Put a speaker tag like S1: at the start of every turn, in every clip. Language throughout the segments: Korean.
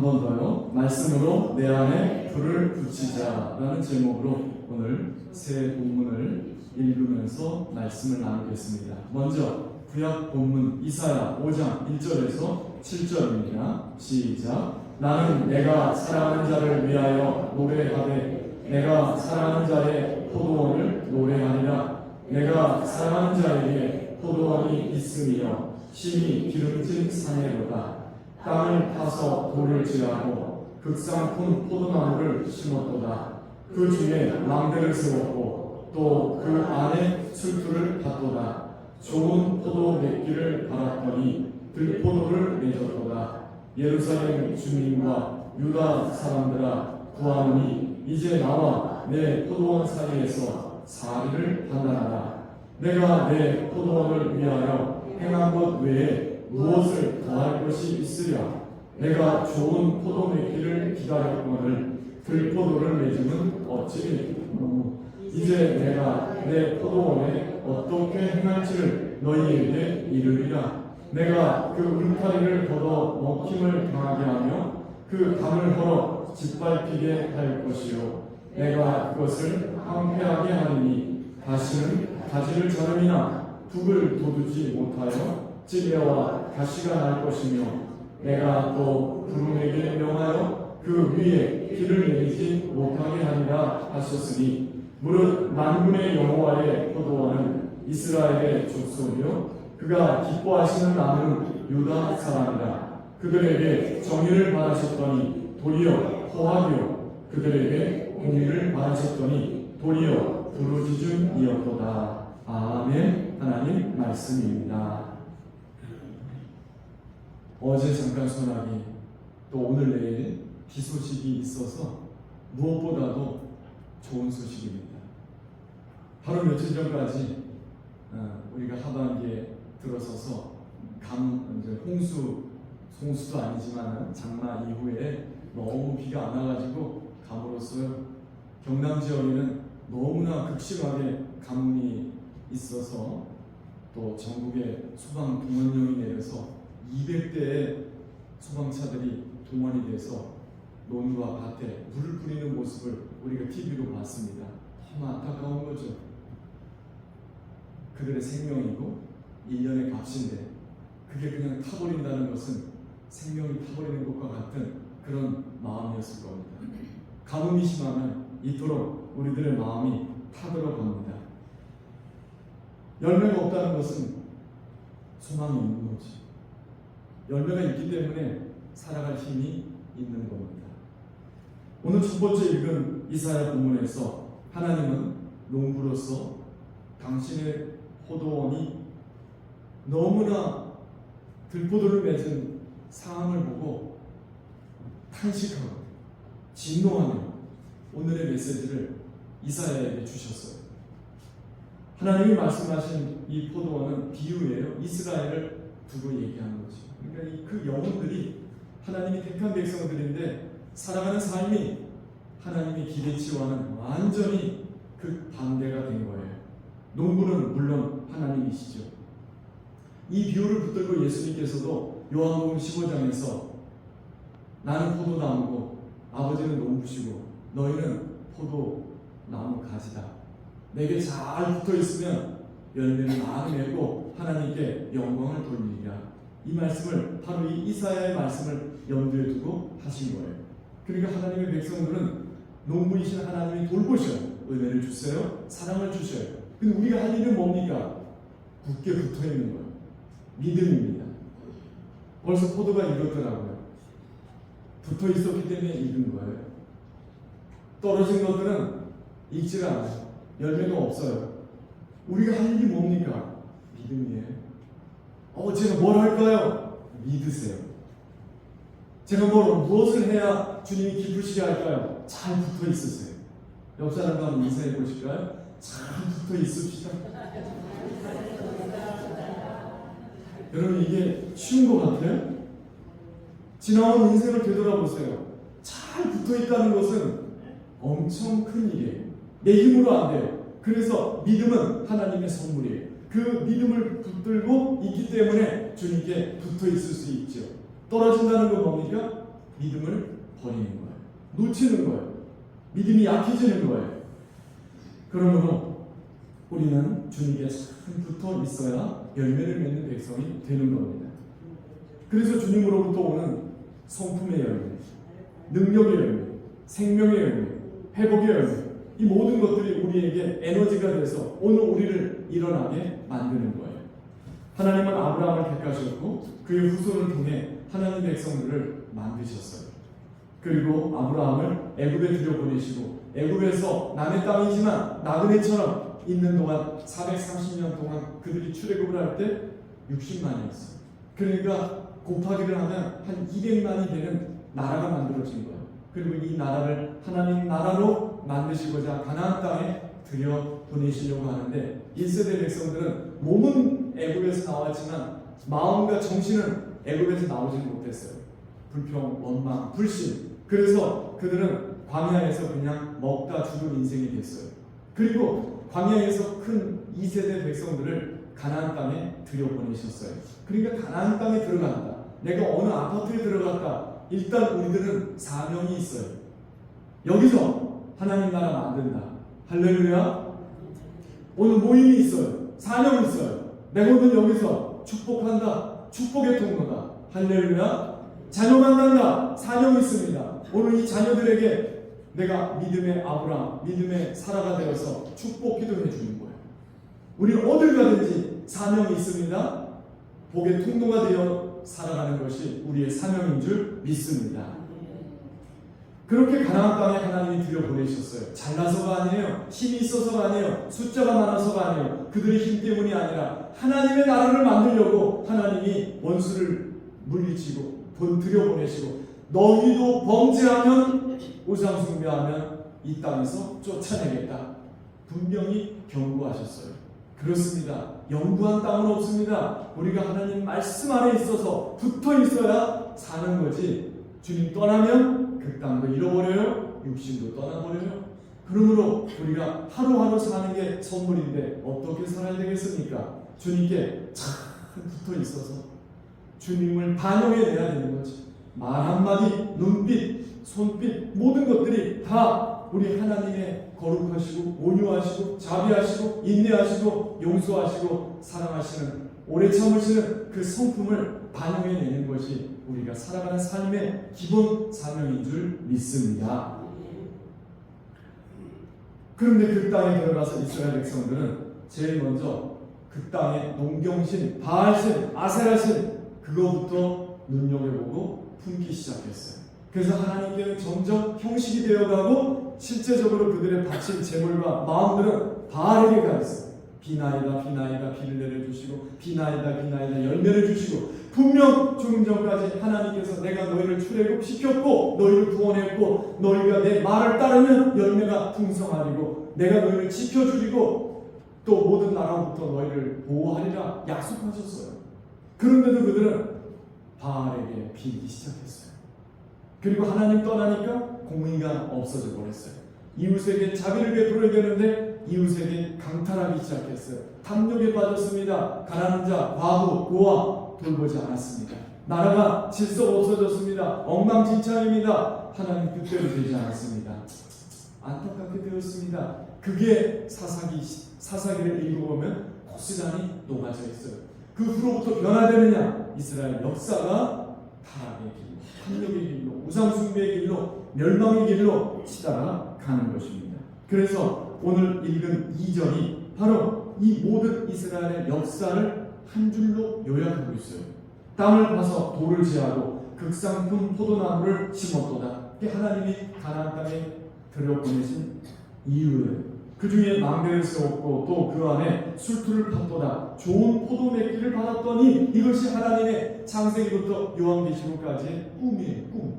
S1: 번 더요. 말씀으로 내 안에 불을 붙이자라는 제목으로 오늘 새 본문을 읽으면서 말씀을 나누겠습니다. 먼저 구약 본문 이사야 5장 1절에서 7절입니다. 시작. 나는 내가 사랑하는 자를 위하여 노래하되 내가 사랑하는 자의 포도원을 노래하리라. 내가 사랑하는 자에게 포도원이 있으며 심히 기름진 산에로다. 땅을 파서 돌을 지하고 극상품 포도나무를 심었도다. 그 주에 망대를 세웠고 또 그 안에 술투를 팠도다. 좋은 포도 맺기를 바랐더니 들포도를 맺었도다. 예루살렘 주민과 유다 사람들아 구하노니 이제 나와 내 포도원 사이에서 사리를 판단하라. 내가 내 포도원을 위하여 행한 것 외에 무엇을 더할 것이 있으랴. 내가 좋은 포도 맺기를 기다렸거늘 들포도를 맺음은 어찌 이제 내가 내 포도원에 어떻게 행할지를 너희에게 이르리라. 내가 그 울타리를 걷어 먹힘을 당하게 하며 그 담을 헐어 짓밟히게 할 것이요 내가 그것을 황폐하게 하리니 다시는 가지를 자름이나 북을 돋우지 못하여 찌레와 가시가 날 것이며 내가 또 구름에게 명하여 그 위에 길을 내리지 못하게 하리라 하셨으니 무릇 만군의 여호와의 포도원은 이스라엘의 족속이요 그가 기뻐하시는 나무는 유다 사람이라. 그들에게 정의를 바라셨더니 도리어 호합이요 그들에게 공의를 바라셨더니 도리어 부르짖음이었도다. 아멘. 하나님 말씀입니다. 어제 잠깐 전하기 또 오늘 내일 비 소식이 있어서 무엇보다도 좋은 소식입니다. 바로 며칠 전까지 우리가 하반기에 들어서서 홍수도 아니지만 장마 이후에 너무 비가 안 와가지고 가물었어요. 경남 지역에는 너무나 극심하게 가뭄이 있어서 또 전국에 소방 동원령이 내려서 200대의 소방차들이 동원이 돼서 논과 밭에 물을 뿌리는 모습을 우리가 TV로 봤습니다. 너무 안타까운 거죠. 그들의 생명이고 1년의 값인데 그게 그냥 타버린다는 것은 생명이 타버리는 것과 같은 그런 마음이었을 겁니다. 가뭄이 심하면 이토록 우리들의 마음이 타들어갑니다. 열매가 없다는 것은 소망이 있는 거지. 열매가 있기 때문에 살아갈 힘이 있는 겁니다. 오늘 첫 번째 읽은 이사야 본문에서 하나님은 농부로서 당신의 포도원이 너무나 들포도를 맺은 상황을 보고 탄식하고 진노하며 오늘의 메시지를 이사야에게 주셨어요. 하나님이 말씀하신 이 포도원은 비유예요. 이스라엘을 두고 얘기하는 거죠. 그러니까 그 영혼들이 하나님이 택한 백성들인데 살아가는 삶이 하나님의 기대치와는 완전히 그 반대가 된 거예요. 농부는 물론 하나님이시죠. 이 비유를 붙들고 예수님께서도 요한복음 15장에서 나는 포도나무고 아버지는 농부시고 너희는 포도나무 가지다. 내게 잘 붙어있으면 열매를 많이 맺고 하나님께 영광을 돌리리라. 이 말씀을 바로 이 이사야의 말씀을 염두에 두고 하신 거예요. 그러니까 하나님의 백성들은 농부이신 하나님이 돌보셔요. 은혜를 주세요. 사랑을 주셔요. 근데 우리가 할 일은 뭡니까? 굳게 붙어있는 거예요. 믿음입니다. 벌써 포도가 익었더라고요. 붙어있었기 때문에 익은 거예요. 떨어진 것들은 익질 않아요. 열매가 없어요. 우리가 할 일이 뭡니까? 믿음이에요. 제가 뭘 할까요? 믿으세요. 제가 무엇을 해야 주님이 기쁘시게 할까요? 잘 붙어 있으세요. 옆 사람과 한번 인사해 보실까요? 잘 붙어 있읍시다. 여러분 이게 쉬운 것 같아요? 지나온 인생을 되돌아보세요. 잘 붙어 있다는 것은 엄청 큰 일이에요. 내 힘으로 안 돼요. 그래서 믿음은 하나님의 선물이에요. 그 믿음을 붙들고 있기 때문에 주님께 붙어 있을 수 있죠. 떨어진다는 건 뭡니까? 믿음을 버리는 거예요. 놓치는 거예요. 믿음이 약해지는 거예요. 그러므로 우리는 주님께 잘 붙어 있어야 열매를 맺는 백성이 되는 겁니다. 그래서 주님으로부터 오는 성품의 열매, 능력의 열매, 생명의 열매, 회복의 열매, 이 모든 것들이 우리에게 에너지가 돼서 오늘 우리를 일어나게 만드는 거예요. 하나님은 아브라함을 택하셨고 그의 후손을 통해 하나님 백성들을 만드셨어요. 그리고 아브라함을 애굽에 들여보내시고 애굽에서 남의 땅이지만 나그네처럼 있는 동안 430년 동안 그들이 출애굽을 할 때 60만이었어요. 그러니까 곱하기를 하면 한 200만이 되는 나라가 만들어진 거예요. 그리고 이 나라를 하나님 나라로 만드시고자 가나안 땅에 들여보내시려고 하는데 1세대 백성들은 몸은 애굽에서 나왔지만 마음과 정신은 애굽에서 나오지 못했어요. 불평, 원망, 불신. 그래서 그들은 광야에서 그냥 먹다 죽은 인생이 됐어요. 그리고 광야에서 큰 2세대 백성들을 가나안 땅에 들여보내셨어요. 그러니까 가나안 땅에 들어간다. 내가 어느 아파트에 들어갔다. 일단 우리들은 사명이 있어요. 여기서 하나님 나라 만든다. 할렐루야. 오늘 모임이 있어요. 사명이 있어요. 내가 오늘 여기서 축복한다. 축복의 통로다. 할렐루야. 자녀 만난다. 사명이 있습니다. 오늘 이 자녀들에게 내가 믿음의 아브라함, 믿음의 사라가 되어서 축복 기도해 주는 거예요. 우리는 어딜 가든지 사명이 있습니다. 복의 통로가 되어 살아가는 것이 우리의 사명인 줄 믿습니다. 그렇게 가나안 땅에 하나님이 들여보내셨어요. 잘나서가 아니에요. 힘이 있어서가 아니에요. 숫자가 많아서가 아니에요. 그들의 힘 때문이 아니라 하나님의 나라를 만들려고 하나님이 원수를 물리치고 들여보내시고 너희도 범죄하면 우상 숭배하면 이 땅에서 쫓아내겠다. 분명히 경고하셨어요. 그렇습니다. 영구한 땅은 없습니다. 우리가 하나님 말씀 안에 있어서 붙어 있어야 사는 거지. 주님 떠나면 그 땅도 잃어버려요. 육신도 떠나버려요. 그러므로 우리가 하루하루 사는 게 선물인데 어떻게 살아야 되겠습니까? 주님께 잘 붙어 있어서 주님을 반영해내야 되는 거지. 말 한마디, 눈빛, 손빛 모든 것들이 다 우리 하나님의 거룩하시고 온유하시고 자비하시고 인내하시고 용서하시고 사랑하시는 오래 참으시는 그 성품을 반영해내는 것이 우리가 살아가는 삶의 기본 사명인 줄 믿습니다. 그런데 그 땅에 들어가서 이스라엘 백성들은 제일 먼저 그 땅의 농경신, 바알신, 아세라신 그거부터 눈여겨보고 품기 시작했어요. 그래서 하나님께는 점점 형식이 되어가고 실제적으로 그들의 바친 재물과 마음들은 바알에게 가 있어요. 비나이다 비나이다 비를 내려주시고 비나이다 비나이다 열매를 주시고 분명 조금 전까지 하나님께서 내가 너희를 출애굽시켰고 너희를 구원했고 너희가 내 말을 따르면 열매가 풍성하리고 내가 너희를 지켜주리고 또 모든 나라부터 너희를 보호하리라 약속하셨어요. 그런데도 그들은 바알에게 빌기 시작했어요. 그리고 하나님 떠나니까 공의가 없어져 버렸어요. 이웃에게 자비를 베풀어야 되는데 이웃에게 강탈하기 시작했어요. 탐욕에 빠졌습니다. 가난한 자, 과부, 고아 돌보지 않았습니다. 나라가 질서가 없어졌습니다. 엉망진창입니다. 하나님 뜻대로 되지 않았습니다. 안타깝게 되었습니다. 그게 사사기를 읽어보면 고스란히 녹아져 있어요. 그 후로부터 변화되느냐? 이스라엘 역사가 타락의 길로, 탐욕의 길로, 우상숭배의 길로, 멸망의 길로 치달아가는 것입니다. 그래서 오늘 읽은 2절이 바로 이 모든 이스라엘의 역사를 한 줄로 요약하고 있어요. 땅을 파서 돌을 제하고 극상품 포도나무를 심었도다. 이게 하나님이 가나안 땅에 들여보내신 이유예요. 그 중에 망대를 세웠고 또 그 안에 술투를 팠도다. 좋은 포도 맺기를 받았더니 이것이 하나님의 창세기부터 요한계시록까지의 꿈이에요. 꿈.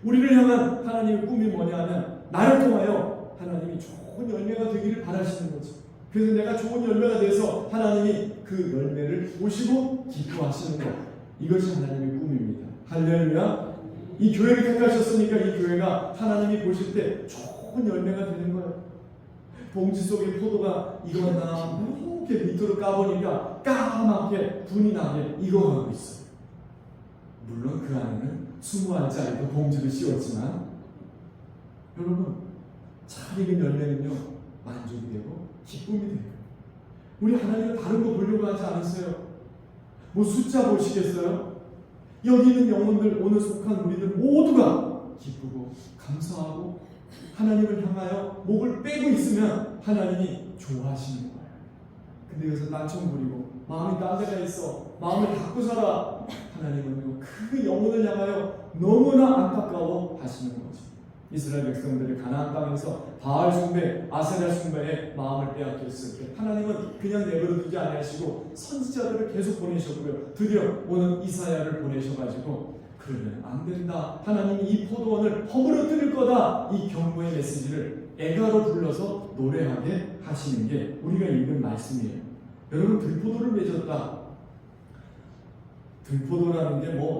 S1: 우리를 향한 하나님의 꿈이 뭐냐면 나를 통하여 하나님이 좋은 열매가 되기를 바라시는 거죠. 그래서 내가 좋은 열매가 돼서 하나님이 그 열매를 보시고 기뻐하시는 것. 이것이 하나님의 꿈입니다. 할렐루야. 이 교회를 택하셨으니까 이 교회가 하나님이 보실 때 좋은 열매가 되는 거예요. 봉지 속에 포도가 익었나 이렇게 밑으로 까보니까 까맣게 분이 나게 익어가고 있어요. 물론 그 안에는 20알짜리도 봉지를 씌웠지만 여러분 잘 익은 열매는요 만족이 되고 기쁨이 돼요. 우리 하나님은 다른 거 보려고 하지 않으세요. 뭐 숫자 보시겠어요? 여기 있는 영혼들, 오늘 속한 우리들 모두가 기쁘고 감사하고 하나님을 향하여 목을 빼고 있으면 하나님이 좋아하시는 거예요. 근데 여기서 딴청 부리고 마음이 딴 데가 있어, 마음을 닫고 살아, 하나님은요 그 영혼을 향하여 너무나 안타까워 하시는 거죠. 이스라엘 백성들이 가나안 땅에서 바알 숭배, 아세라 숭배에 마음을 빼앗겼을 때 하나님은 그냥 내버려 두지 아니하시고 선지자들을 계속 보내셨고요. 드디어 오는 이사야를 보내셔가지고 그러면 안 된다, 하나님이 이 포도원을 허물어뜨릴 거다, 이 경고의 메시지를 애가로 불러서 노래하게 하시는 게 우리가 읽은 말씀이에요. 여러분 들포도를 맺었다. 들포도라는 게 뭐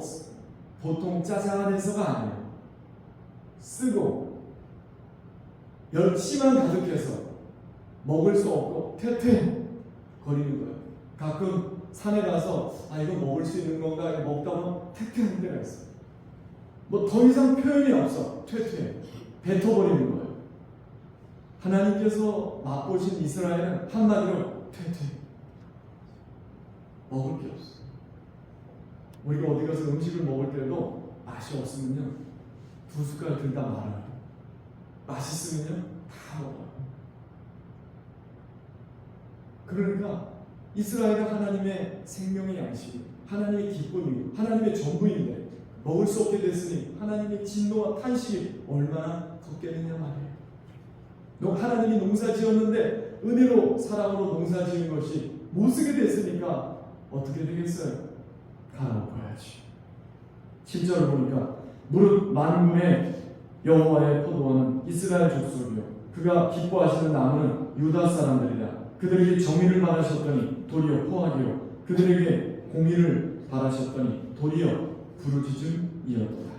S1: 보통 짜잔한 해서가 아니에요. 쓰고 열심만 가득해서 먹을 수 없고 퇴퇴 거리는 거예요. 가끔 산에 가서 이거 먹을 수 있는 건가 먹다 보면 퇴퇴할 때가 있어요. 뭐 더 이상 표현이 없어. 퇴퇴 뱉어버리는 거예요. 하나님께서 맛보신 이스라엘은 한마디로 퇴퇴, 먹을 게 없어. 우리가 어디 가서 음식을 먹을 때도 맛이 없으면요 2숟갈 들다 말아요. 맛있으면요 다 먹어요. 그러니까 이스라엘은 하나님의 생명의 양식이, 하나님의 기쁨이, 하나님의 전부인데 먹을 수 없게 됐으니 하나님의 진노와 탄식이 얼마나 컸겠느냐 말이에요. 하나님이 농사 지었는데 은혜로 사랑으로 농사 지은 것이 못 쓰게 됐으니까 어떻게 되겠어요? 갈아엎어야지. 7절을 보니까 무릇 만군의 여호와의 포도원은 이스라엘 족속이요 그가 기뻐하시는 나무는 유다 사람들이라. 그들에게 정의를 바라셨더니 도리어 포악이요 그들에게 공의를 바라셨더니 도리어 부르짖음이었도다.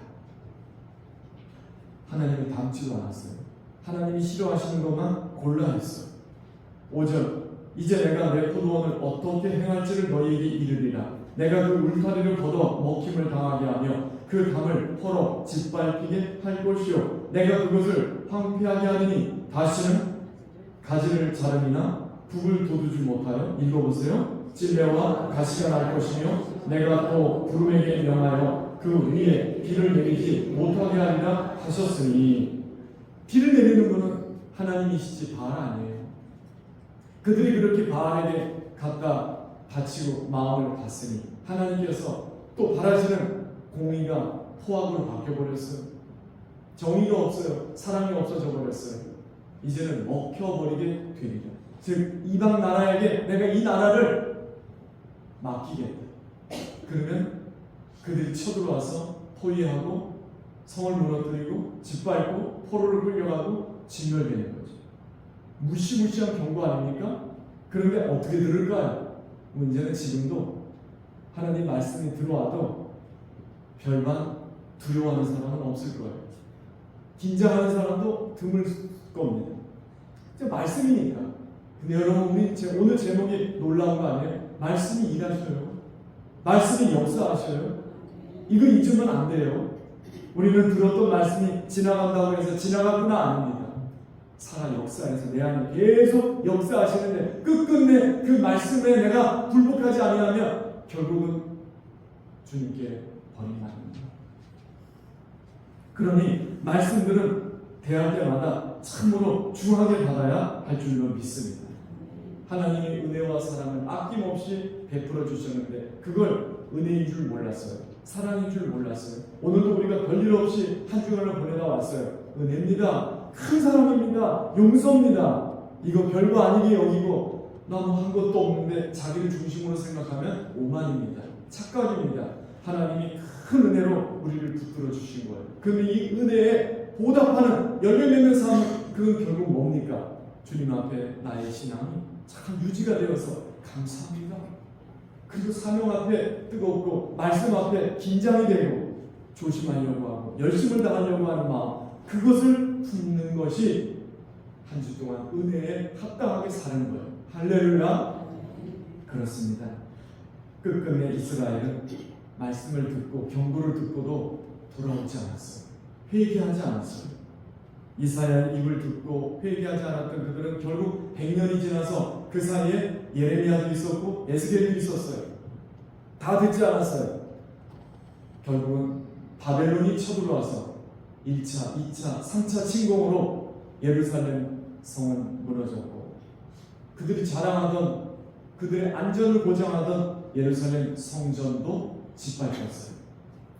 S1: 하나님이 담지도 않았어요. 하나님이 싫어하시는 것만 골라 했어요. 5절 이제 내가 내 포도원을 어떻게 행할지를 너희에게 이르리라. 내가 그 울타리를 걷어 먹힘을 당하게 하며 그 담을 털어 짓밟히게 할 것이요 내가 그것을 황폐하게 하리니 다시는 가지를 자름이나 북을 돋우지 못하여 읽어보세요. 찔레와 가시가 날 것이며 내가 또 구름에게 명하여 그 위에 비를 내리지 못하게 하리라 하셨으니, 비를 내리는 분은 하나님이시지 바알 아니에요. 그들이 그렇게 바알에게 갖다 바치고 마음을 봤으니 하나님께서 또 바라시는 공의가 포악으로 바뀌어버렸어요. 정의가 없어요. 사랑이 없어져 버렸어요. 이제는 먹혀버리게 되리라. 즉 이방 나라에게 내가 이 나라를 맡기겠다. 그러면 그들이 쳐들어와서 포위하고 성을 무너뜨리고 짓밟고 포로를 끌려가고 진멸되는 거죠. 무시무시한 경고 아닙니까? 그런데 어떻게 들을까요? 문제는 지금도 하나님 말씀이 들어와도 별반 두려워하는 사람은 없을 거예요. 긴장하는 사람도 드물 겁니다. 말씀이니까. 근데 여러분 우리 오늘 제목이 놀라운 거 아니에요? 말씀이 일하셔요. 말씀이 역사하셔요. 이거 잊으면 안 돼요. 우리는 들었던 말씀이 지나간다고 해서 지나가구나 아닙니다. 살아 역사에서 내 안에 계속 역사하시는데 끝끝내 그 말씀에 내가 굴복하지 아니하면 결국은 주님께 버림받습니다. 그러니 말씀들은 대할 때마다 참으로 중하게 받아야 할 줄로 믿습니다. 하나님의 은혜와 사랑을 아낌없이 베풀어 주셨는데 그걸 은혜인 줄 몰랐어요. 사랑인 줄 몰랐어요. 오늘도 우리가 별일 없이 한 주간을 보내다 왔어요. 은혜입니다. 큰 사랑입니다. 용서입니다. 이거 별거 아니게 여기고 나는 한 것도 없는데 자기를 중심으로 생각하면 오만입니다. 착각입니다. 하나님이 큰 은혜로 우리를 붙들어 주신 거예요. 그런데 이 은혜에 보답하는 열매 맺는 삶은 그건 결국 뭡니까? 주님 앞에 나의 신앙이 참 유지가 되어서 감사합니다. 그리고 사명 앞에 뜨겁고 말씀 앞에 긴장이 되고 조심하려고 하고 열심을 다하려고 하는 마음, 그것을 품는 것이 한 주 동안 은혜에 합당하게 사는 거예요. 할렐루야. 그렇습니다. 끝끝내 이스라엘은 말씀을 듣고 경고를 듣고도 돌아오지 않았어요. 회개하지 않았어요. 이사야의 입을 듣고 회개하지 않았던 그들은 결국 100년이 지나서 그 사이에 예레미야도 있었고 에스겔도 있었어요. 다 듣지 않았어요. 결국은 바벨론이 쳐들어와서 1차, 2차, 3차 침공으로 예루살렘 성은 무너졌고 그들이 자랑하던 그들의 안전을 보장하던 예루살렘 성전도 짓밟혔어요.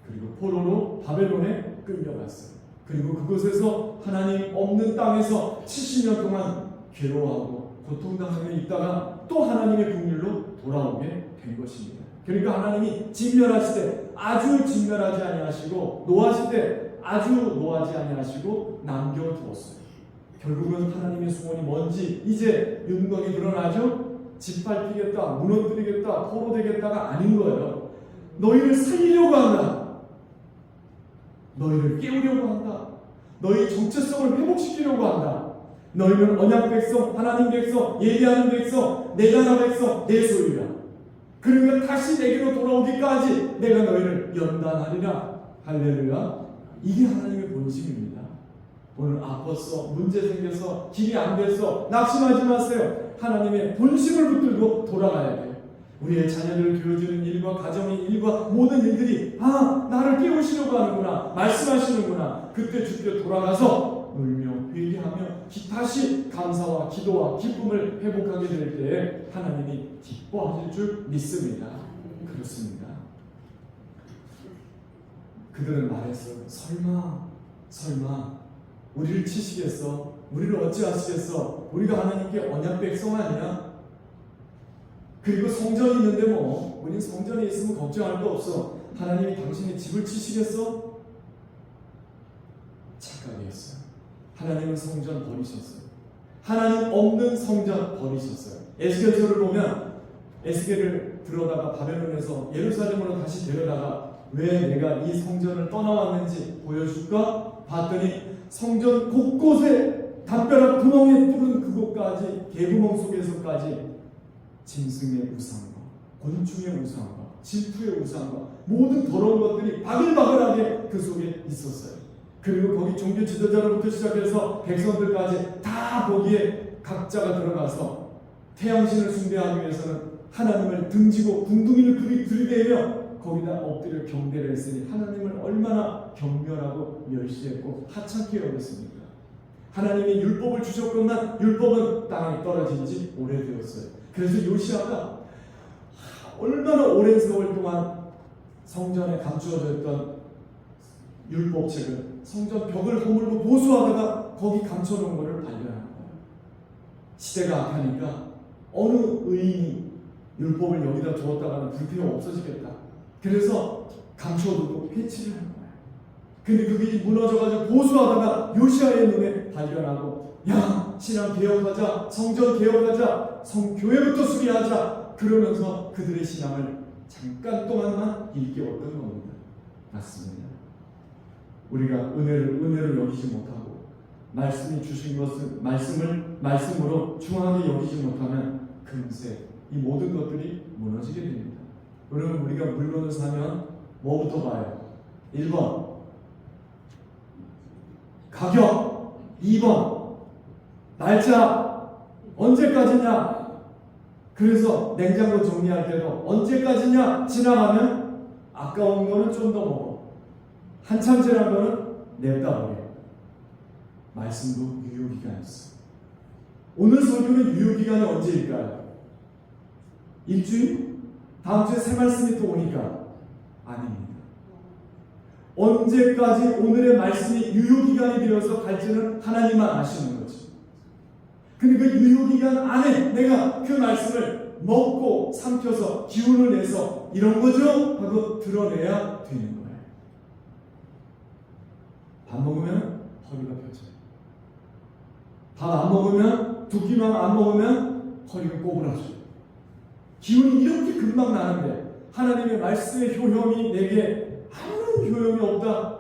S1: 그리고 포로로 바벨론에 끌려갔어요. 그리고 그곳에서 하나님 없는 땅에서 70년 동안 괴로워하고 고통당하며 있다가 또 하나님의 국률로 돌아오게 된 것입니다. 그러니까 하나님이 진멸하실 때 아주 진멸하지 아니하시고 노하실 때 아주 노하지 아니하시고 남겨두었어요. 결국은 하나님의 소원이 뭔지 이제 윤곽이 드러나죠. 짓밟히겠다, 무너뜨리겠다, 포로되겠다가 아닌 거예요. 너희를 살리려고 한다. 너희를 깨우려고 한다. 너희 정체성을 회복시키려고 한다. 너희는 언약 백성, 하나님 백성, 예리하는 백성, 내 나라 백성, 내 소유야. 그러면 다시 내게로 돌아오기까지 내가 너희를 연단하리라. 할렐루야. 이게 하나님의 본심입니다. 오늘 아팠어, 문제 생겨서, 길이 안 돼서 낙심하지 마세요. 하나님의 본심을 붙들고 돌아가야 돼요. 우리의 자녀들을 교육주는 일과 가정의 일과 모든 일들이 나를 깨우시려고 하는구나, 말씀하시는구나. 그때 주께 돌아가서 울며 회개하며 다시 감사와 기도와 기쁨을 회복하게 될 때에 하나님이 기뻐하실 줄 믿습니다. 그렇습니다. 그들은 말했어요. 설마 우리를 치시겠어? 우리를 어찌하시겠어? 우리가 하나님께 언약 백성 아니야? 그리고 성전이 있는데 우리 성전에 있으면 걱정할 거 없어. 하나님이 당신의 집을 치시겠어? 착각이었어요. 하나님은 성전 버리셨어요. 하나님 없는 성전 버리셨어요. 에스겔서를 보면 에스겔을 들어다가 바벨론에서 예루살렘으로 다시 데려다가 왜 내가 이 성전을 떠나왔는지 보여줄까? 봤더니 성전 곳곳에 담벼락 구멍에 뚫은 그곳까지 개구멍 속에서까지 짐승의 우상과 곤충의 우상과 질투의 우상과 모든 더러운 것들이 바글바글하게 그 속에 있었어요. 그리고 거기 종교 지도자로부터 시작해서 백성들까지 다 거기에 각자가 들어가서 태양신을 숭배하기 위해서는 하나님을 등지고 궁둥이를 들이대며 거기다 엎드려 경배를 했으니 하나님을 얼마나 경멸하고 멸시했고 하찮게 여겼습니까? 하나님이 율법을 주셨건만 율법은 땅에 떨어진 지 오래되었어요. 그래서 요시아가 얼마나 오랜 세월 동안 성전에 감추어져 있던 율법책을 성전 벽을 허물고 보수하다가 거기 감춰놓은 것을 발견한 거예요. 시대가 악하니까 어느 의인이 율법을 여기다 두었다가는 불필요 없어지겠다. 그래서 감춰두고 폐치를 한 거예요. 근데 그게 무너져가지고 보수하다가 요시아의 눈에 발견하고 신앙 개혁하자, 성전 개혁하자, 성교회부터 수리하자 그러면서 그들의 신앙을 잠깐 동안만 일깨웠던 겁니다. 맞습니다. 우리가 은혜를 여기지 못하고 말씀이 주신 것을 말씀으로 중하게 여기지 못하면 금세 이 모든 것들이 무너지게 됩니다. 그러면 우리가 물건을 사면 뭐부터 봐요? 1번 가격, 2번 날짜, 언제까지냐? 그래서 냉장고 정리할 때도 언제까지냐? 지나가면 아까운 거는 좀 더 먹어. 한참 지난 거는 냅다 버려. 말씀도 유효기간이 있어. 오늘 설교는 유효기간이 언제일까요? 일주일? 다음 주에 새 말씀이 또 오니까? 아닙니다. 언제까지 오늘의 말씀이 유효기간이 되어서 갈지는 하나님만 아시는 거죠. 근데 그 유효기간 안에 내가 그 말씀을 먹고 삼켜서 기운을 내서 이런 거죠? 하고 드러내야 되는 거예요. 밥 먹으면 허리가 펴져요. 밥 안 먹으면, 두 끼만 안 먹으면 허리가 꼬부라져요. 기운이 이렇게 금방 나는데 하나님의 말씀의 효험이 내게 아무런 효용이 없다.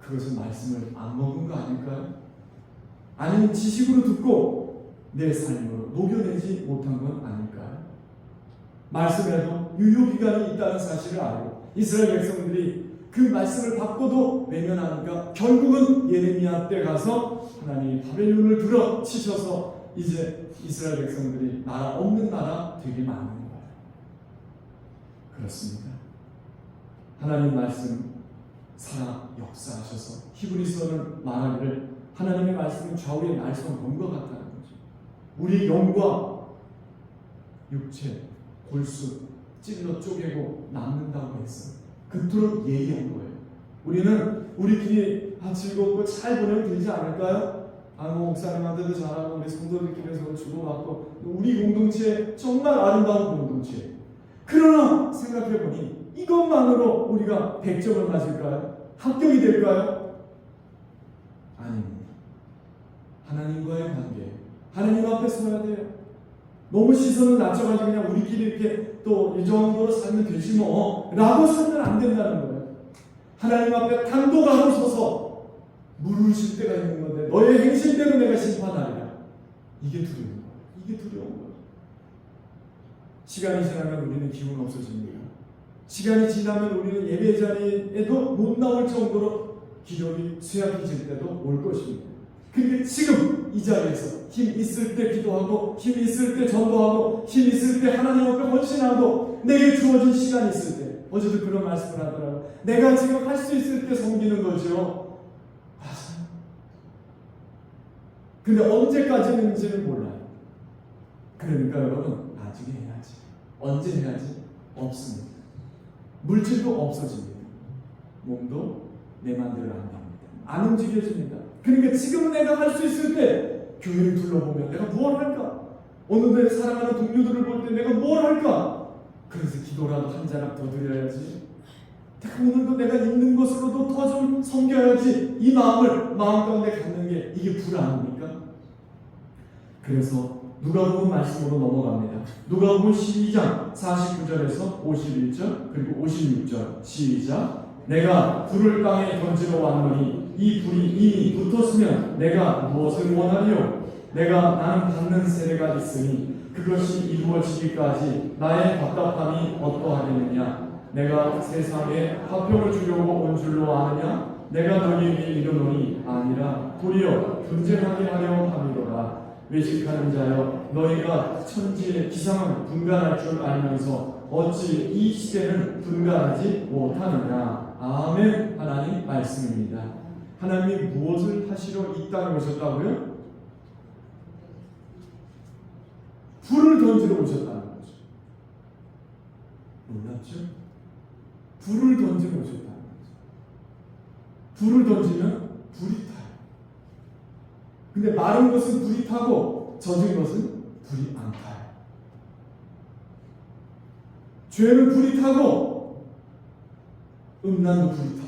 S1: 그것은 말씀을 안 먹은 거 아닐까요? 아니면 지식으로 듣고 내 삶으로 녹여내지 못한 건 아닐까요? 말씀에도 유효기간이 있다는 사실을 알고 이스라엘 백성들이 그 말씀을 받고도 외면하니까 결국은 예레미야 때 가서 하나님이 바벨론을 들어 치셔서 이제 이스라엘 백성들이 나라 없는 나라 되게 많은 거예요. 그렇습니다. 하나님 말씀 살아 역사하셔서 히브리서는 말하기를 하나님의 말씀은 좌우의 날선 검과 같다는 거죠. 우리 영과 육체, 골수 찔러 쪼개고 남는다고 했어요. 그토록 예의한 거예요. 우리는 우리끼리 즐겁고 잘 보내면 되지 않을까요? 목사님한테도 잘하고 우리 성도들끼리서 주고받고 우리 공동체 정말 아름다운 공동체. 그러나 생각해보니 이것만으로 우리가 100점을 맞을까요? 합격이 될까요? 아닙니다. 하나님과의 관계, 하나님 앞에 서야 돼요. 너무 시선을 낮춰가지고 그냥 우리끼리 이렇게 또 이 정도로 살면 되지 뭐 라고 살면 안 된다는 거예요. 하나님 앞에 단독하고 서서 물으실 때가 있는 건데 너의 행실대로 내가 심판하리라. 이게 두려운 거예요. 이게 두려운 거예요. 시간이 지나면 우리는 기운 없어집니다. 시간이 지나면 우리는 예배 자리에도 못 나올 정도로 기력이 쇠약해질 때도 올 것입니다. 그런데 지금 이 자리에서 힘 있을 때 기도하고 힘 있을 때 전도하고 힘 있을 때 하나님 앞에 헌신하고 내게 주어진 시간이 있을 때 어제도 그런 말씀을 하더라고요. 내가 지금 할 수 있을 때 섬기는 거죠. 맞아요. 근데 언제까지는지는 몰라요. 그러니까 여러분 나중에 해야지. 언제 해야지? 없습니다. 물질도 없어집니다. 몸도 내 맘대로 안 됩니다. 안 움직여집니다. 그러니까 지금 내가 할 수 있을 때 교회를 둘러보면 내가 뭘 할까? 어느 날 사랑하는 동료들을 볼 때 내가 뭘 할까? 그래서 기도라도 한 자락 더 드려야지. 오늘도 내가 있는 것으로도 더 좀 섬겨야지. 이 마음을 마음 가운데 갖는 게 이게 불 아닙니까? 그래서 누가복음 말씀으로 넘어갑니다. 누가복음 12장 49절에서 51절 그리고 56절 시작. 내가 불을 땅에 던지러 왔노니 이 불이 이미 붙었으면 내가 무엇을 원하리요? 나는 받는 세례가 있으니 그것이 이루어지기까지 나의 답답함이 어떠하겠느냐? 내가 세상에 화평을 주려고 온 줄로 아느냐? 내가 너희에게 이르노니 아니라 도리어 분쟁하게 하려 함이로라. 외식하는 자여, 너희가 천지의 기상은 분간할 줄 알면서 어찌 이 시대는 분간하지 못하느냐? 아멘. 하나님 말씀입니다. 하나님이 무엇을 하시러 이 땅에 오셨다고요? 불을 던지러 오셨다는 거죠. 몰랐죠? 불을 던지러 오셨다는 거죠. 불을 던지면 불이 타요. 근데 마른 것은 불이 타고 젖은 것은 불이 안 타요. 죄는 불이 타고 음란도 불이 타고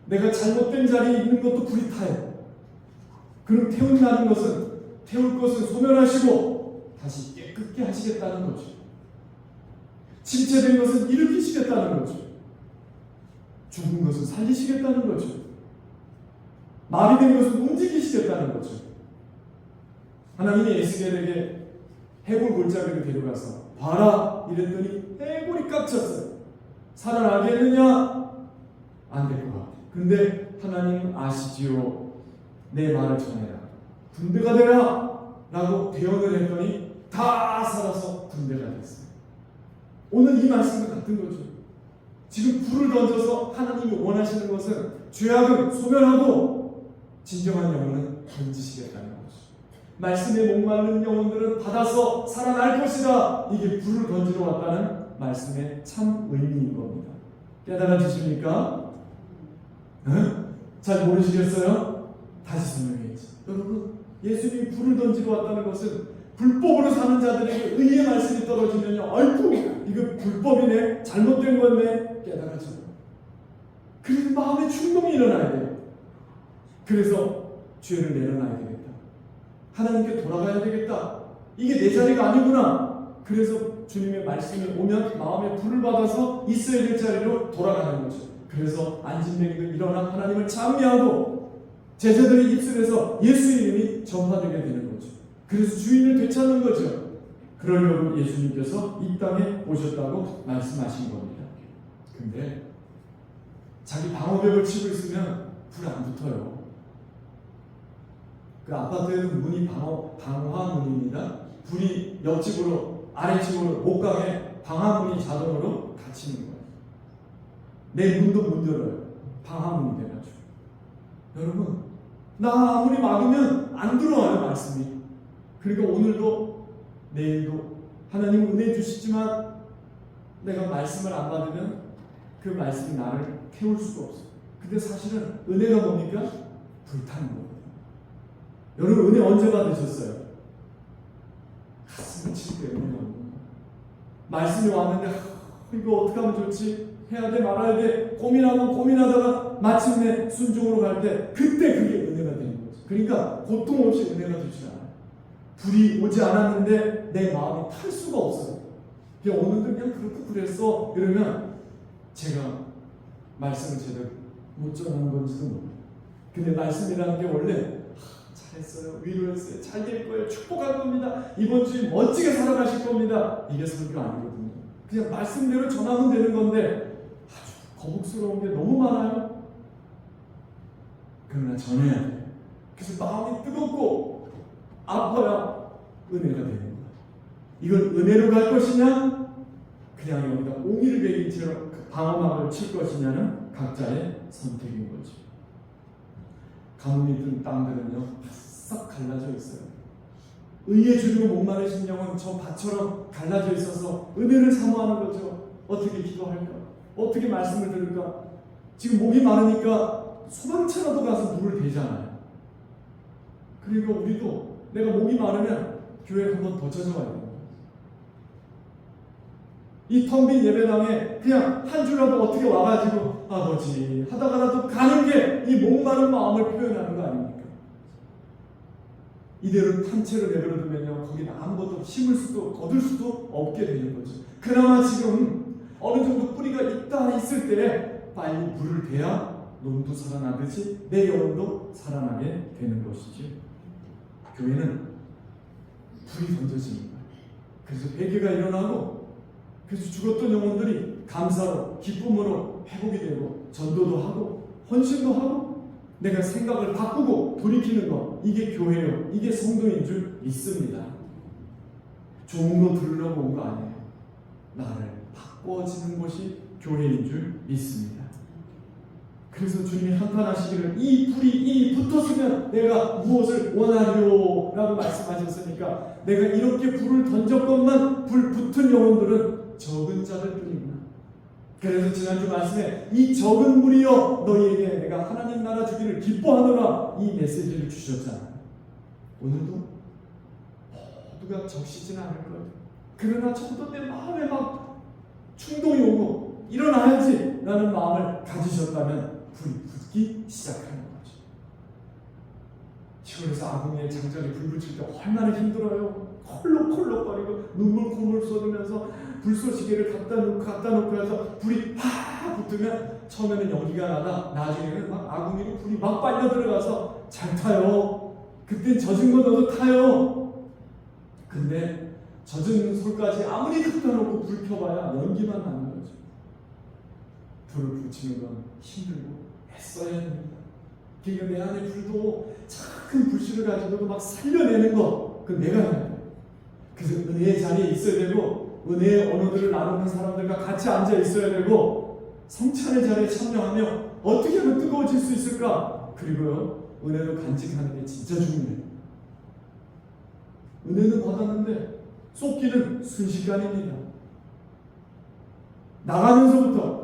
S1: 내가 잘못된 자리에 있는 것도 불이 타요. 그럼 태울 것은 소멸하시고 다시 깨끗게 하시겠다는 거죠. 침체된 것은 일으키시겠다는 거죠. 죽은 것은 살리시겠다는 거죠. 마비된 것은 움직이시겠다는 거죠. 하나님이 에스겔에게 해골 골짜기를 데려가서 봐라 이랬더니 해골이 깝쳤어요. 살아나겠느냐? 안 될 것 같아. 근데 하나님 아시지요. 내 말을 전해라. 군대가 되라 라고 대언을 했더니 다 살아서 군대가 됐어요. 오늘 이 말씀과 같은 거죠. 지금 불을 던져서 하나님이 원하시는 것은 죄악은 소멸하고 진정한 영혼은 던지시겠다는 거죠. 말씀에 목마른 영혼들은 받아서 살아날 것이다. 이게 불을 던지러 왔다는 말씀의 참 의미인 겁니다. 깨달아 주십니까? 잘 모르시겠어요? 다시 설명해야지. 여러분, 예수님이 불을 던지러 왔다는 것은 불법으로 사는 자들에게 의의 말씀이 떨어지면요, 아이고 이거 불법이네, 잘못된 건데 깨달아져요. 그래서 마음에 충동이 일어나야 돼요. 그래서 죄를 내려놔야 되겠다. 하나님께 돌아가야 되겠다. 이게 내 자리가 아니구나. 그래서 주님의 말씀이 오면 마음에 불을 받아서 있어야 될 자리로 돌아가는 거죠. 그래서 안진뱅이도 일어나 하나님을 찬미하고 제자들의 입술에서 예수 이름이 전파되게 되는 거죠. 그래서 주인을 되찾는 거죠. 그러려고 예수님께서 이 땅에 오셨다고 말씀하신 겁니다. 근데 자기 방어벽을 치고 있으면 불 안 붙어요. 그 아파트에는 문이 방화문입니다. 불이 옆집으로 아래집으로 못 가게 방화문이 자동으로 닫히는 거예요. 내 문도 못 열어요. 방화문이 돼가지고. 여러분, 나 아무리 막으면 안 들어와요, 말씀이. 그러니까 오늘도 내일도 하나님 은혜 주시지만 내가 말씀을 안 받으면 그 말씀이 나를 태울 수가 없어요. 근데 사실은 은혜가 뭡니까? 불타는 거거든요. 여러분, 은혜 언제 받으셨어요? 가슴을 칠 때 은혜가 오는 거예요. 말씀이 왔는데 이거 어떻게 하면 좋지? 해야 돼 말아야 돼 고민하다가 마침내 순종으로 갈 때 그때 그게 은혜가 되는 거죠. 그러니까 고통 없이 은혜가 되지 않아요. 불이 오지 않았는데 내 마음이 탈 수가 없어요. 그냥 오늘도 그냥 그렇고 그랬어 이러면 제가 말씀을 제대로 못 전한 건지도 모르겠어요. 근데 말씀이라는 게 원래 잘했어요, 위로했어요, 잘 될 거예요, 축복할 겁니다, 이번 주에 멋지게 살아가실 겁니다, 이게 설교 아니거든요. 그냥 말씀대로 전하면 되는 건데 아주 거북스러운 게 너무 많아요. 그러나 전해야 돼요. 그래서 마음이 뜨겁고 아파야 은혜가 되는 거예요. 이걸 은혜로 갈 것이냐 그냥 여기다 옹이를 베긴 채로 방어막을 칠 것이냐는 각자의 선택인 거죠. 가뭄이 든 땅들은요 싹 갈라져 있어요. 의에 주리고 목마르신 영은 저 밭처럼 갈라져 있어서 은혜를 사모하는 거죠. 어떻게 기도할까? 어떻게 말씀을 들을까? 지금 목이 마르니까 소방차라도 가서 물을 대잖아요. 그리고 우리도 내가 목이 마르면 교회에 한 번 더 찾아와야 돼요. 이 텅 빈 예배당에 그냥 한 주라도 어떻게 와가지고 아버지 하다가라도 가는 게 이 목마른 마음을 표현하는 거 아닙니까? 이대로 탄채로 내버려두면요 거기는 아무것도 심을 수도 거둘 수도 없게 되는 거죠. 그나마 지금 어느 정도 뿌리가 있을 때 빨리 물을 대야 논도 살아나듯이 내 영혼도 살아나게 되는 것이죠. 교회는 불이 던져지는 거예요. 그래서 회개가 일어나고 그래서 죽었던 영혼들이 감사로 기쁨으로 회복이 되고 전도도 하고 헌신도 하고 내가 생각을 바꾸고 돌이키는 것, 이게 교회요, 이게 성도인 줄 믿습니다. 좋은 거 들으려고 온 거 아니에요. 나를 바꿔지는 것이 교회인 줄 믿습니다. 그래서 주님이 한탄하시기를 이 불이 붙었으면 내가 무엇을 원하리요 라고 말씀하셨으니까 내가 이렇게 불을 던졌건만 불 붙은 영혼들은 적은 자들 뿐이구나. 그래서 지난주 말씀에 이 적은 무리여 너희에게 내가 하나님 나라 주기를 기뻐하노라 이 메시지를 주셨잖아요. 오늘도 모두가 적시지는 않을 거예요. 그러나 저도 내 마음에 막 충동이 오고 일어나야지 라는 마음을 가지셨다면 불이 붙기 시작하는 거죠. 시골에서 아궁이에 장전이 불 붙일 때 얼마나 힘들어요. 콜록콜록거리고 눈물 콧물 쏟으면서 불쏘시개를 갖다 놓고 해서 불이 팍 붙으면 처음에는 연기가 나다 나중에는 막 아궁이로 불이 막 빨려 들어가서 잘 타요. 그땐 젖은 거 넣어도 타요. 근데 젖은 솔까지 아무리 갖다 놓고 불 켜봐야 연기만 나는 거죠. 불을 붙이는 건 힘들고 애써야 됩니다. 그러니까 내 안에 불도 작은 불씨를 가지고도 막 살려내는 거 그건 내가 해야 돼요. 그래서 은혜의 자리에 있어야 되고 은혜의 언어들을 나누는 사람들과 같이 앉아 있어야 되고 성찬의 자리에 참여하며 어떻게 하면 뜨거워질 수 있을까? 그리고요 은혜도 간직하는 게 진짜 중요해요. 은혜는 받았는데 쏟기는 순식간입니다. 나가면서부터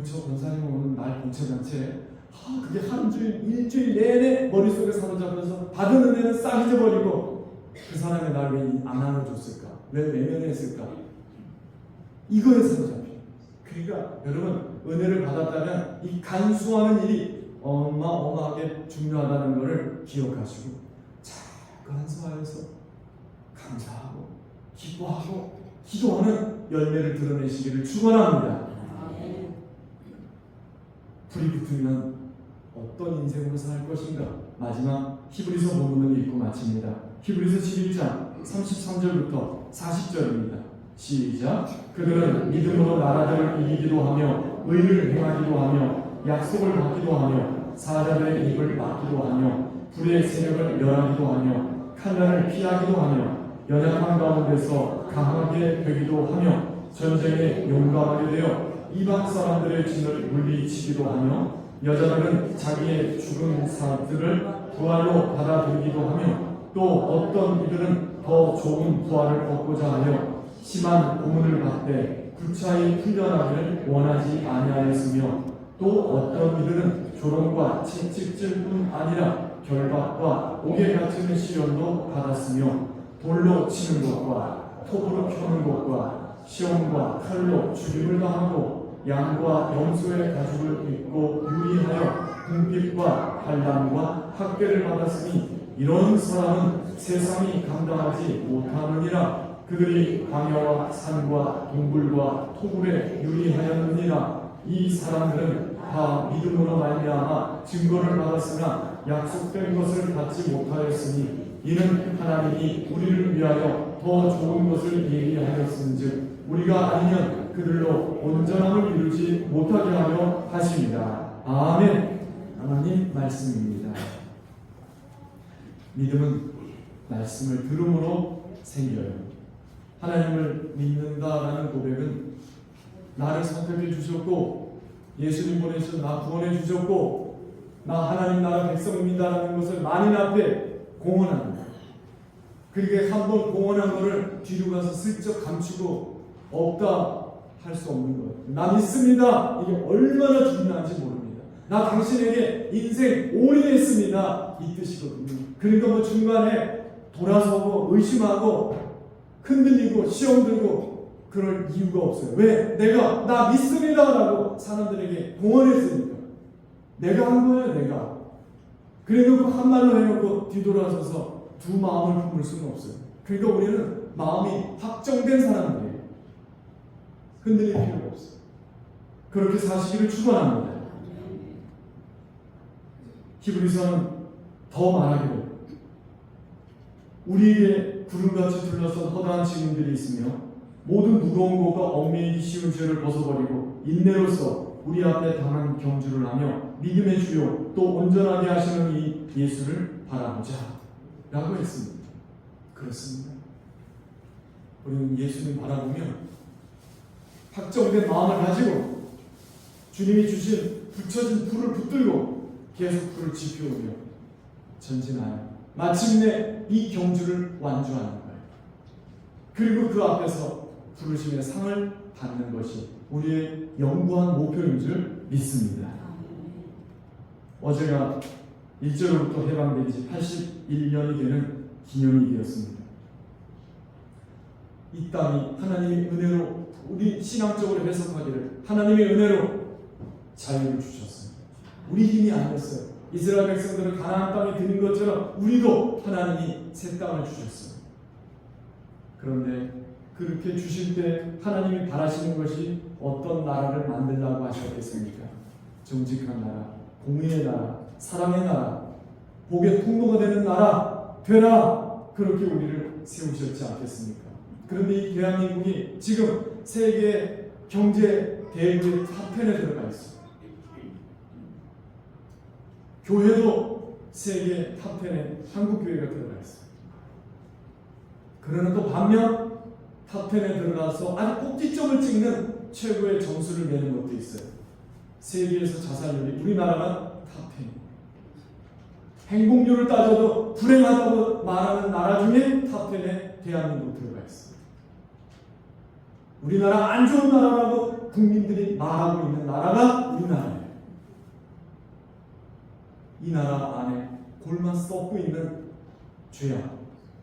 S1: 저 권사님 오늘 날 본체단체 그게 한 주일 일주일 내내 머릿속에 사로잡혀서 받은 은혜는 싹 잊어버리고 그 사람이 날 왜 안 안아줬을까? 왜 외면했을까? 이거에 사로잡혀. 그러니까 여러분 은혜를 받았다면 이 간수하는 일이 어마어마하게 중요하다는 것을 기억하시고 잘 간수하여서 감사하고 기뻐하고 기도하는 열매를 드러내시기를 축원합니다. 불이 붙으면 어떤 인생으로 살 것인가? 마지막 히브리서 본문을 읽고 마칩니다. 히브리서 11장 33절부터 40절입니다. 시작. 그들은 믿음으로 나라들을 이기기도 하며 의를 행하기도 하며 약속을 받기도 하며 사자들의 입을 막기도 하며 불의 세력을 멸하기도 하며 칼날을 피하기도 하며 연약한 가운데서 강하게 되기도 하며 전쟁에 용감하게 되어 이방 사람들의 진을 물리치기도 하며 여자들은 자기의 죽은 사람들을 부활로 받아들이기도 하며 또 어떤 이들은 더 좋은 부활을 얻고자 하여 심한 고문을 받되 구차히 풀려나기를 원하지 아니하였으며 또 어떤 이들은 조롱과 채찍질 뿐 아니라 결박과 옥에 갇히는 시련도 받았으며 돌로 치는 것과 톱으로 켜는 것과 시험과 칼로 죽임을 당하고 양과 염소의 가죽을 입고 유리하여 궁핍과 환난과 학대를 받았으니 이런 사람은 세상이 감당하지 못하느니라. 그들이 광야와 산과 동굴과 토굴에 유리하였느니라. 이 사람들은 다 믿음으로 말미암아 증거를 받았으나 약속된 것을 받지 못하였으니 이는 하나님이 우리를 위하여 더 좋은 것을 예비하였은즉 우리가 아니면 그들로 온전함을 이루지 못하게 하려 하십니다. 아멘. 하나님 말씀입니다. 믿음은 말씀을 들음으로 생겨요. 하나님을 믿는다라는 고백은 나를 선택해 주셨고 예수님 보내셔서 나 구원해 주셨고 나 하나님 나라 백성입니다라는 것을 만인 앞에 공언합니다. 그러니까 한번 공언한 것을 뒤로 가서 슬쩍 감추고 없다 할 수 없는 거예요. 나 믿습니다. 이게 얼마나 중요한지 모릅니다. 나 당신에게 인생 올인했습니다. 이 뜻이거든요. 그러니까 뭐 중간에 돌아서고 의심하고 흔들리고 시험 들고 그럴 이유가 없어요. 왜? 내가 나 믿습니다라고 사람들에게 공언했으니까. 내가 한 거예요. 내가. 그래놓고 한 말로 해놓고 뒤돌아서서 두 마음을 품을 수는 없어요. 그러니까 우리는 마음이 확정된 사람들이에요. 흔들릴 필요가 없어요. 그렇게 사시기를 축원합니다. 히브리서는 더 말하기를 우리에게 구름같이 둘러싼 허다한 증인들이 있으며 모든 무거운 것과 얽매이기 쉬운 죄를 벗어버리고 인내로서 우리 앞에 당한 경주를 하며 믿음의 주요 또 온전하게 하시는 이 예수를 바라보자 라고 했습니다. 그렇습니다. 우리는 예수님 바라보며 확정된 마음을 가지고 주님이 주신 붙여진 불을 붙들고 계속 불을 지펴오며 전진하여 마침내 이 경주를 완주하는 거예요. 그리고 그 앞에서 부르심의 상을 받는 것이 우리의 영구한 목표인 줄 믿습니다. 어제가 일제로부터 해방된 지 81년이 되는 기념이 되었습니다. 이 땅이 하나님의 은혜로 우리 신앙적으로 해석하기를 하나님의 은혜로 자유를 주셨습니다. 우리 힘이 아니었어요. 이스라엘 백성들은 가나안 땅에 드는 것처럼 우리도 하나님이 새 땅을 주셨어요. 그런데 그렇게 주실 때 하나님이 바라시는 것이 어떤 나라를 만들라고 하셨겠습니까? 정직한 나라, 공의의 나라, 사랑의 나라, 복의 통로가 되는 나라 되라. 그렇게 우리를 세우셨지 않겠습니까? 그런데 이 대한민국이 지금 세계 경제 대국의 탑10에 들어가 있어요. 교회도 세계 탑10에 한국교회가 들어가 있어요. 그러나 또 반면 탑10에 들어가서 아주 꼭지점을 찍는 최고의 점수를 내는 것도 있어요. 세계에서 자살률이 우리나라가 탑10. 행복률을 따져도 불행하다고 말하는 나라 중에 탑10에 대한민국 들어가 있어요. 우리나라 안 좋은 나라라고 국민들이 말하고 있는 나라가 우리나라예요. 이 나라 안에 골만 썩고 있는 죄악,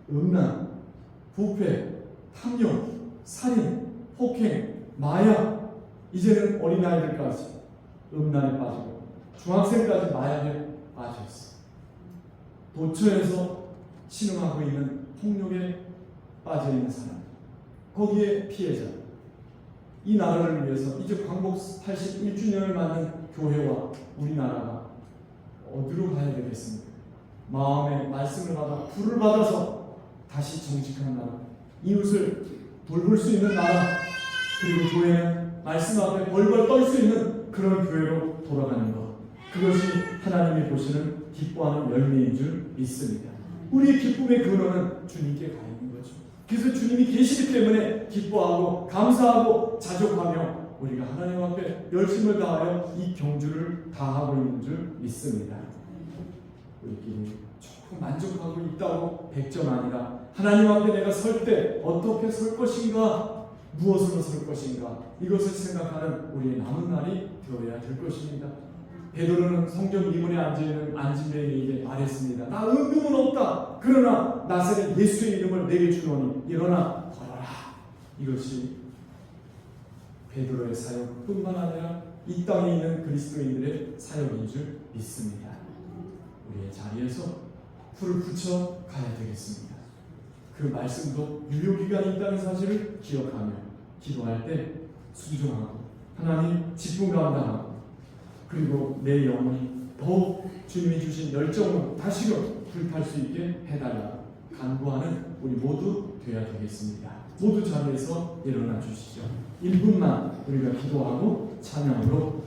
S1: 음란, 부패, 탐욕, 살인, 폭행, 마약, 이제는 어린아이들까지 음란에 빠지고 중학생까지 마약에 빠져 있어요. 도처에서 신음하고 있는 폭력에 빠져 있는 사람, 거기에 피해자. 이 나라를 위해서 이제 광복 81주년을 맞는 교회와 우리나라가 어디로 가야 되겠습니까? 마음의 말씀을 받아 불을 받아서 다시 정직한 나라, 이웃을 돌볼 수 있는 나라, 그리고 교회는 말씀 앞에 벌벌 떨 수 있는 그런 교회로 돌아가는 것, 그것이 하나님이 보시는 기뻐하는 열매인 줄 믿습니다. 우리의 기쁨의 근원은 주님께 가 있는 거죠. 그래서 주님이 계시기 때문에 기뻐하고 감사하고 자족하며 우리가 하나님 앞에 열심을 다하여 이 경주를 다하고 있는 줄 믿습니다. 우리끼리 조금 만족하고 있다고 100점 아니라 하나님 앞에 내가 설 때 어떻게 설 것인가, 무엇으로 설 것인가, 이것을 생각하는 우리의 남은 날이 되어야 될 것입니다. 베드로는 성전 미문에 앉은 데에게 말했습니다. 나 은금은 없다. 그러나 나사렛 예수의 이름을 내게 주노니 일어나 걸어라. 이것이 베드로의 사역뿐만 아니라 이 땅에 있는 그리스도인들의 사역인 줄 믿습니다. 우리의 자리에서 불을 붙여 가야 되겠습니다. 그 말씀도 유효기간이 있다는 사실을 기억하며 기도할 때 순종하고 하나님 직분 감당하고 그리고 내 영혼이 더욱 주님이 주신 열정으로 다시금 불탈 수 있게 해달라 간구하는 우리 모두 되어야 되겠습니다. 모두 자리에서 일어나 주시죠. 1분만 우리가 기도하고 찬양으로